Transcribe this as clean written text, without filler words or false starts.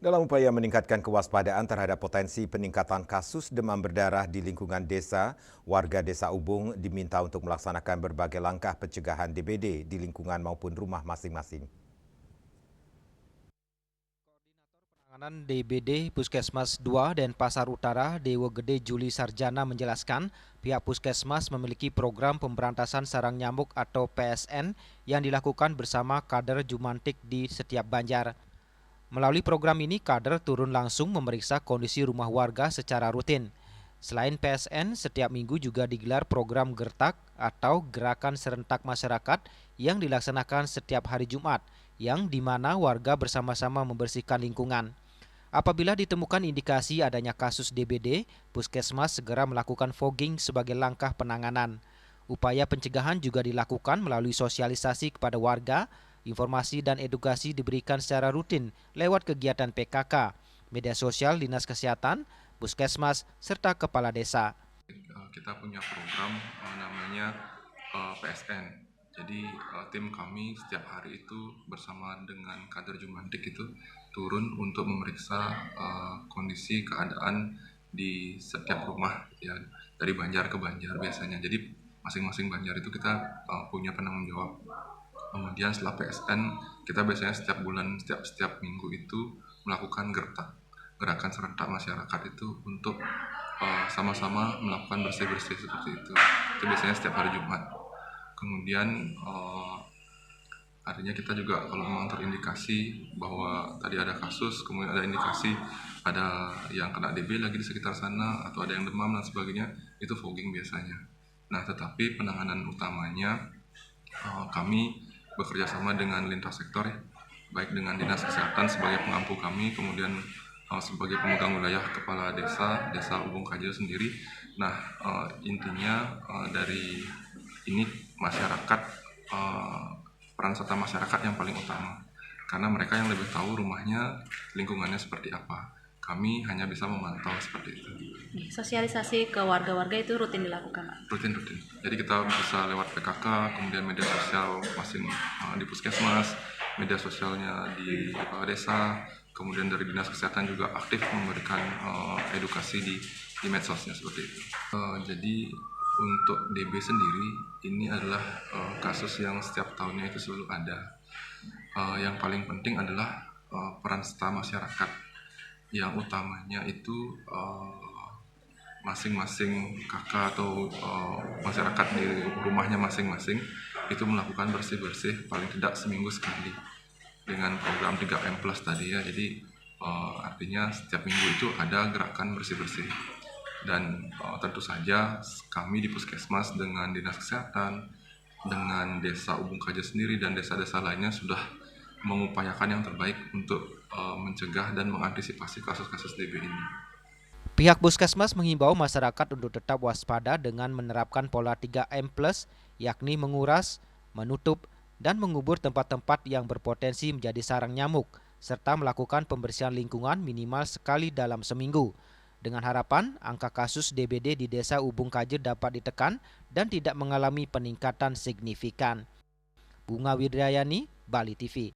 Dalam upaya meningkatkan kewaspadaan terhadap potensi peningkatan kasus demam berdarah di lingkungan desa, warga Desa Ubung diminta untuk melaksanakan berbagai langkah pencegahan DBD di lingkungan maupun rumah masing-masing. Penanganan DBD Puskesmas 2 Denpasar Utara, Dewa Gede Juli Sarjana menjelaskan, pihak Puskesmas memiliki program pemberantasan sarang nyamuk atau PSN yang dilakukan bersama kader Jumantik di setiap banjar. Melalui program ini, kader turun langsung memeriksa kondisi rumah warga secara rutin. Selain PSN, setiap minggu juga digelar program Gertak atau Gerakan Serentak Masyarakat yang dilaksanakan setiap hari Jumat, yang di mana warga bersama-sama membersihkan lingkungan. Apabila ditemukan indikasi adanya kasus DBD, Puskesmas segera melakukan fogging sebagai langkah penanganan. Upaya pencegahan juga dilakukan melalui sosialisasi kepada warga, informasi dan edukasi diberikan secara rutin lewat kegiatan PKK, media sosial Dinas Kesehatan, Puskesmas, serta Kepala Desa. Kita punya program namanya PSN. Jadi tim kami setiap hari itu bersama dengan kader Jumantik itu turun untuk memeriksa kondisi keadaan di setiap rumah ya, dari banjar ke banjar biasanya. Jadi masing-masing banjar itu kita punya penanggung jawab. Kemudian setelah PSN kita biasanya setiap bulan, setiap minggu itu melakukan gerakan serentak masyarakat itu untuk sama-sama melakukan bersih-bersih seperti itu. Itu biasanya setiap hari Jumat. Kemudian artinya kita juga kalau memang terindikasi bahwa tadi ada kasus, kemudian ada indikasi ada yang kena DB lagi di sekitar sana atau ada yang demam dan sebagainya, itu fogging biasanya. Nah, tetapi penanganan utamanya kami bekerja sama dengan lintas sektor ya, baik dengan Dinas Kesehatan sebagai pengampu kami, kemudian sebagai pemegang wilayah kepala desa Ubung Kajo sendiri. Nah, intinya dari ini masyarakat, peran serta masyarakat yang paling utama, karena mereka yang lebih tahu rumahnya, lingkungannya seperti apa. Kami hanya bisa memantau seperti itu. Sosialisasi ke warga-warga itu rutin dilakukan, Pak? Rutin. Jadi kita bisa lewat PKK, kemudian media sosial masing di Puskesmas, media sosialnya di kepala desa, kemudian dari Dinas Kesehatan juga aktif memberikan edukasi di medsosnya seperti itu. Jadi untuk DB sendiri ini adalah kasus yang setiap tahunnya itu selalu ada. Yang paling penting adalah peran serta masyarakat, yang utamanya itu masing-masing kakak atau masyarakat di rumahnya masing-masing itu melakukan bersih-bersih paling tidak seminggu sekali dengan program 3M Plus tadi ya. Jadi artinya setiap minggu itu ada gerakan bersih-bersih. Dan tentu saja kami di Puskesmas dengan Dinas Kesehatan, dengan Desa Ubung Kajo sendiri dan desa-desa lainnya sudah mengupayakan yang terbaik untuk mencegah dan mengantisipasi kasus-kasus DB ini. Pihak Puskesmas menghimbau masyarakat untuk tetap waspada dengan menerapkan pola 3M+, yakni menguras, menutup, dan mengubur tempat-tempat yang berpotensi menjadi sarang nyamuk, serta melakukan pembersihan lingkungan minimal sekali dalam seminggu. Dengan harapan, angka kasus DBD di Desa Ubung Kajo dapat ditekan dan tidak mengalami peningkatan signifikan. Bunga Widrayani, Bali TV.